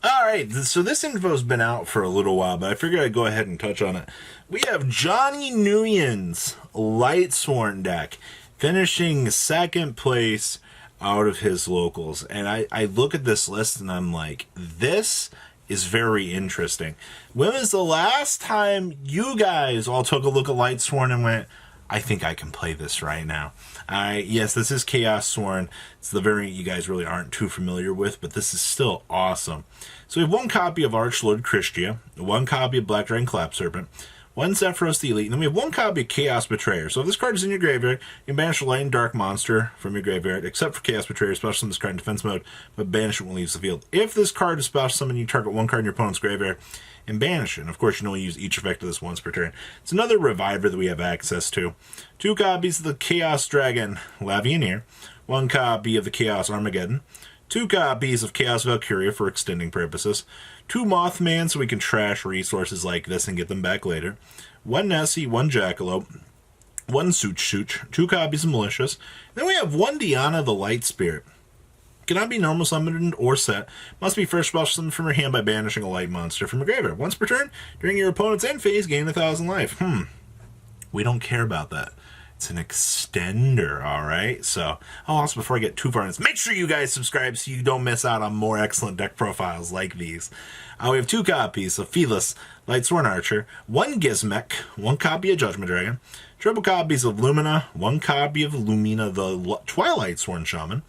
Alright, so this info's been out for a little while, but I figured I'd go ahead and touch on it. We have Johnny NGYUEN's Lightsworn deck finishing second place out of his locals. And I look at this list and I'm like, this is very interesting. When was the last time you guys all took a look at Lightsworn and went, I think I can play this right now? Yes, this is Chaos Sworn. It's the variant you guys really aren't too familiar with, but this is still awesome. So we have one copy of Archlord Christia, one copy of Black Dragon Clap Serpent, one Zephyros the Elite, and then we have one copy of Chaos Betrayer. So if this card is in your graveyard, you can banish a light and dark monster from your graveyard, except for Chaos Betrayer, special summon this card in defense mode, but banish it when it leaves the field. If this card is special summon, you target one card in your opponent's graveyard and banish it. And of course, you can only use each effect of this once per turn. It's another reviver that we have access to. Two copies of the Chaos Dragon Lavioneer, one copy of the Chaos Armageddon, two copies of Chaos Valkyria for extending purposes, two Mothman so we can trash resources like this and get them back later, one Nessie, one Jackalope, one Such, two copies of Malicious, then we have one Diana the Light Spirit. Cannot be normal summoned or set. Must be first special summoned from your hand by banishing a light monster from your graveyard. Once per turn, during your opponent's end phase, gain 1,000 life. We don't care about that. It's an extender, alright? So, also before I get too far in this, make sure you guys subscribe so you don't miss out on more excellent deck profiles like these. We have two copies of Felis, Lightsworn Archer, one Gizmek, one copy of Judgment Dragon, triple copies of Lumina, one copy of Lumina the Twilight Sworn Shaman,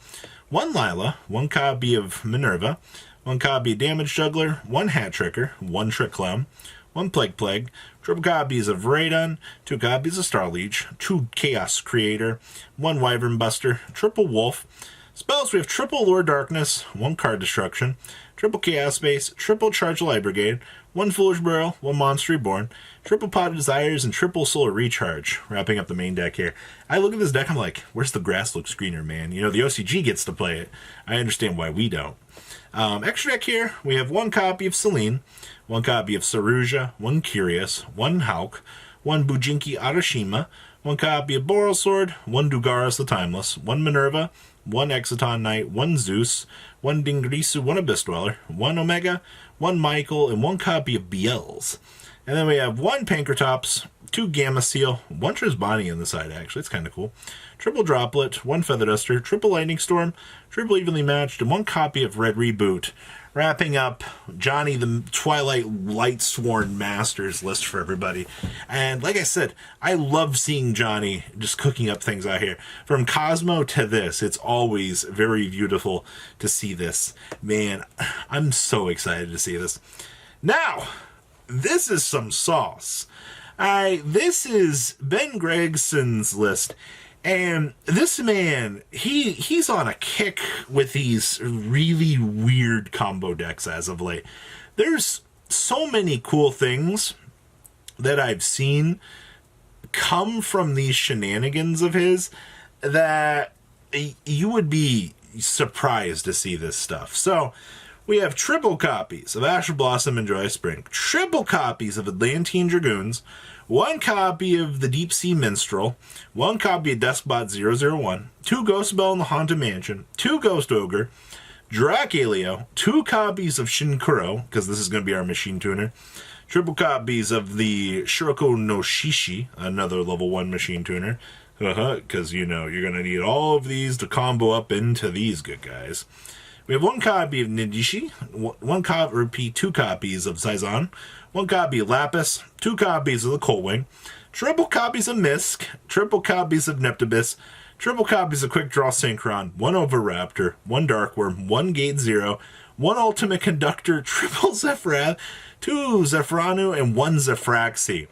one Lila, one copy of Minerva, one copy of Damage Juggler, one Hat Tricker, one Trick Clown, one Plague, triple copies of Raidon, two copies of Starleech, two Chaos Creator, one Wyvern Buster, triple Wolf. Spells, we have triple Lure Darkness, one Card Destruction, triple Chaos Space, triple Charge Light Brigade, one Foolish Burial, one Monster Reborn, triple Pot of Desires, and triple Solar Recharge, wrapping up the main deck here. I look at this deck, I'm like, where's the grass looks greener, man? You know, the OCG gets to play it. I understand why we don't. Extra deck here, we have one copy of Selene, one copy of Saruja, one Curious, one Hauk, one Bujinki Arashima, one copy of Boral Sword, one Dugaris the Timeless, one Minerva, one Exciton Knight, one Zeus, one Dingrisu, one Abyss Dweller, one Omega, one Michael, and one copy of Biel's. And then we have one Pankratops, two Gamma Seal, one Trisbani on the side, actually. It's kind of cool. Triple Droplet, one Feather Duster, triple Lightning Storm, triple Evenly Matched, and one copy of Red Reboot. Wrapping up Johnny the Twilight Lightsworn Masters list for everybody. And like I said, I love seeing Johnny just cooking up things out here. From Cosmo to this, it's always very beautiful to see this. Man, I'm so excited to see this. Now, this is some sauce. This is Ben Gregson's list. And this man, he's on a kick with these really weird combo decks as of late. There's so many cool things that I've seen come from these shenanigans of his that you would be surprised to see this stuff. So, we have triple copies of Asher Blossom and Joyous Spring, triple copies of Atlantean Dragoons, one copy of the Deep Sea Minstrel, one copy of Deskbot 001, two Ghost Bell in the Haunted Mansion, two Ghost Ogre, Draculeo, two copies of Shinkuro, because this is going to be our machine tuner, triple copies of the Shiroko no Shishi, another level 1 machine tuner, because, you know, you're going to need all of these to combo up into these good guys. We have one copy of Nijishi, two copies of Zaizan, one copy of Lapis, two copies of the Coldwing, triple copies of Misk, triple copies of Neptibus, triple copies of Quick Draw Synchron, one Oviraptor, one Darkworm, one Gate Zero, one Ultimate Conductor, triple Zephyrath, two Zephranu, and one Zephraxi.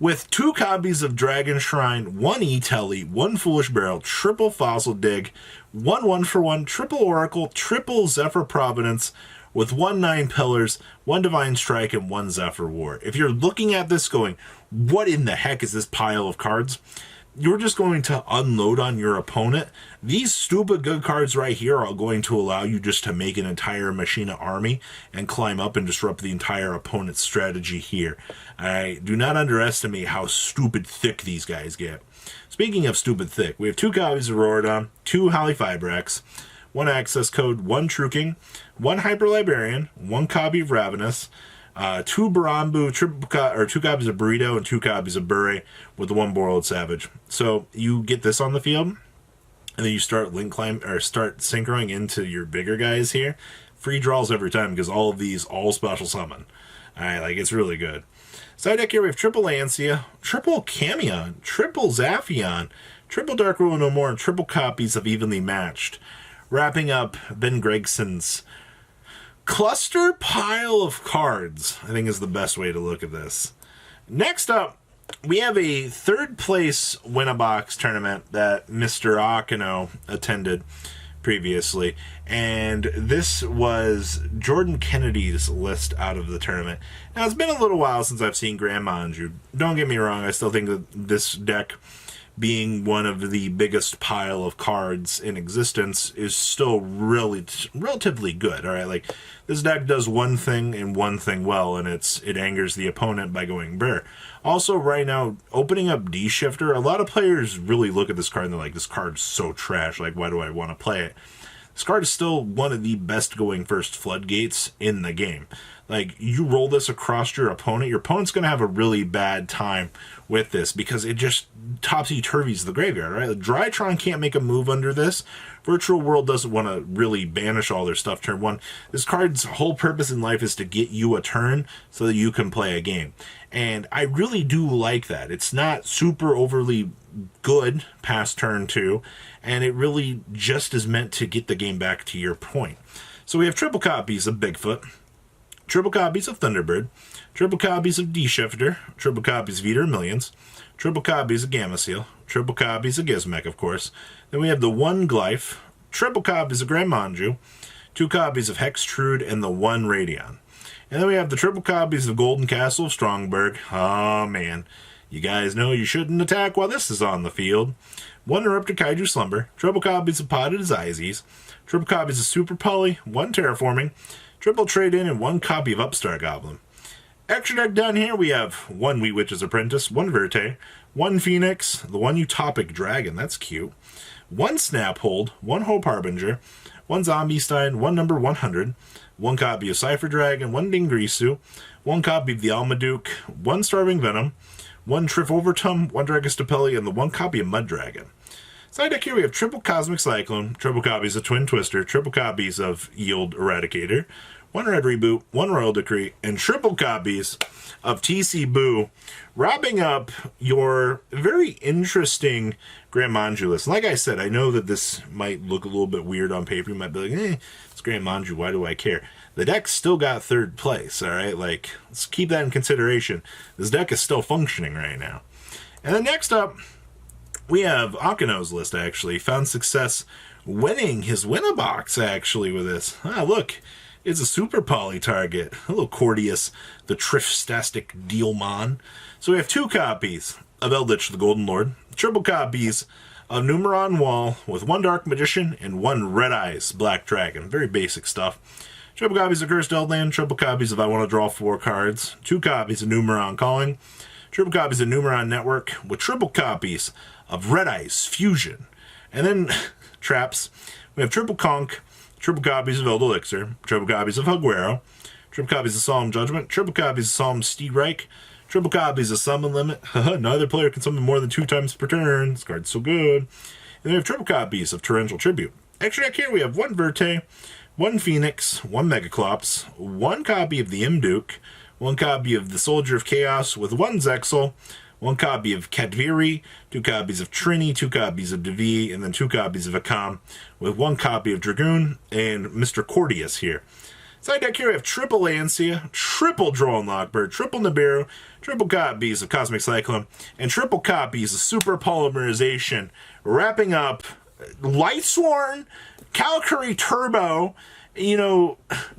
With two copies of Dragon Shrine, one E-Telly, one Foolish Barrel, triple Fossil Dig, one 1-for-1, triple Oracle, triple Zephyr Providence, with one 9 Pillars, one Divine Strike, and one Zephyr War. If you're looking at this going, what in the heck is this pile of cards? You're just going to unload on your opponent. These stupid good cards right here are going to allow you just to make an entire Machina army and climb up and disrupt the entire opponent's strategy here. Do not underestimate how stupid thick these guys get. Speaking of stupid thick, we have 2 copies of Rorodon, 2 Hollyfibrax, 1 Access Code, 1 Truking, 1 Hyper Librarian, 1 copy of Ravenous, 2 Barambu, 2 copies of Burrito, and 2 copies of Bure with the 1 Borrowed Savage. So you get this on the field, and then you start start synchroing into your bigger guys here. Free draws every time because all of these all special summon. Alright, like it's really good. Side deck here we have triple Lancia, triple Camion, triple Zaphion, triple Dark Rule No More, and triple copies of Evenly Matched. Wrapping up Ben Gregson's cluster pile of cards, I think is the best way to look at this. Next up, we have a 3rd place Win-A-Box tournament that Mr. AKENO attended previously, and this was Jordan Kennedy's list out of the tournament. Now, it's been a little while since I've seen Grand Maju. Don't get me wrong, I still think that this deck, being one of the biggest pile of cards in existence, is still really relatively good. All right, like this deck does one thing and one thing well, and it angers the opponent by going Bear. Also, right now, opening up D-Shifter, a lot of players really look at this card and they're like, this card's so trash, like why do I want to play it? This card is still one of the best going first floodgates in the game. Like, you roll this across your opponent's going to have a really bad time with this because it just topsy-turvies the graveyard, right? Like, Drytron can't make a move under this. Virtual World doesn't want to really banish all their stuff turn 1. This card's whole purpose in life is to get you a turn so that you can play a game. And I really do like that. It's not super overly good past turn 2, and it really just is meant to get the game back to your point. So we have triple copies of Bigfoot, triple copies of Thunderbird, triple copies of D-Shifter, triple copies of Eater of Millions, triple copies of Gamma Seal, triple copies of Gizmek, of course. Then we have the 1 Glyph, triple copies of Grand Maju, 2 copies of Hextrude, and the 1 Radion. And then we have the triple copies of Golden Castle of Strongberg. Oh, man. You guys know you shouldn't attack while this is on the field. 1 Erupted Kaiju Slumber, triple copies of Potted Zizes, triple copies of Super Poly, 1 Terraforming, triple Trade-In, and 1 copy of Upstart Goblin. Extra deck down here, we have 1 Wheat Witch's Apprentice, 1 Verte, 1 Phoenix, the 1 Utopic Dragon, that's cute, 1 Snaphold, 1 Hope Harbinger, 1 Zombie Stein, 1 number 100, 1 copy of Cypher Dragon, 1 Dingrisu, 1 copy of the Almaduke, 1 Starving Venom, 1 Triforvertum, 1 Dragostapelli, and the 1 copy of Mud Dragon. Side deck here we have triple Cosmic Cyclone, triple copies of Twin Twister, triple copies of Yield Eradicator, 1 Red Reboot, 1 Royal Decree, and triple copies of TC Boo, wrapping up your very interesting Grand Maju list. Like I said, I know that this might look a little bit weird on paper. You might be like, it's Grand Maju, why do I care? The deck still got 3rd place, all right? Like, let's keep that in consideration. This deck is still functioning right now. And then next up, we have AKENO's list, actually. Found success winning his Win-A-Box, actually, with this. Ah, look, it's a Super Poly target. Hello, Cordius, the Trifstastic Dealmon. So we have 2 copies of Eldlich, the Golden Lord, triple copies of Numeron Wall with 1 Dark Magician and 1 Red Eyes Black Dragon. Very basic stuff. Triple copies of Cursed Eldland, triple copies of I Want to Draw 4 Cards, 2 copies of Numeron Calling, triple copies of Numeron Network, with triple copies of Red Eyes Fusion. And then, traps, we have triple Conch, triple copies of Eldelixir, triple copies of Hugwero, triple copies of Solemn Judgment, triple copies of Solemn Steedreich, triple copies of Summon Limit. Neither player can summon more than 2 times per turn. This card's so good. And then we have triple copies of Torrential Tribute. Extra deck here we have 1 Verte, 1 Phoenix, 1 Megaclops, 1 copy of the Imduke, 1 copy of the Soldier of Chaos with 1 Zexal, 1 copy of Kadviri, 2 copies of Trini, 2 copies of Devi, and then 2 copies of Akam, with 1 copy of Dragoon, and Mr. Cordius here. Side deck here we have triple Lancia, triple Droll and Lockbird, triple Nibiru, triple copies of Cosmic Cyclone, and triple copies of Super Polymerization, wrapping up Lightsworn, Karakuri Turbo,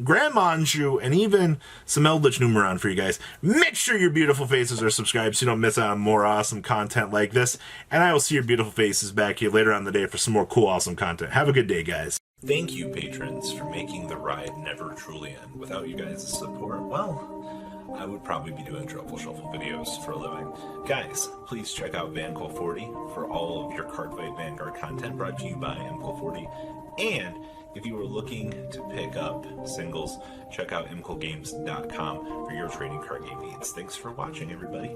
Grand Maju, and even some Eldlich Numeron for you guys. Make sure your beautiful faces are subscribed so you don't miss out on more awesome content like this. And I will see your beautiful faces back here later on in the day for some more cool, awesome content. Have a good day, guys. Thank you, patrons, for making the ride never truly end. Without you guys' support, well, I would probably be doing Truffle Shuffle videos for a living. Guys, please check out VanCall40 for all of your Cardfight Vanguard content brought to you by MCall40. And if you are looking to pick up singles, check out mcallgames.com for your trading card game needs. Thanks for watching, everybody.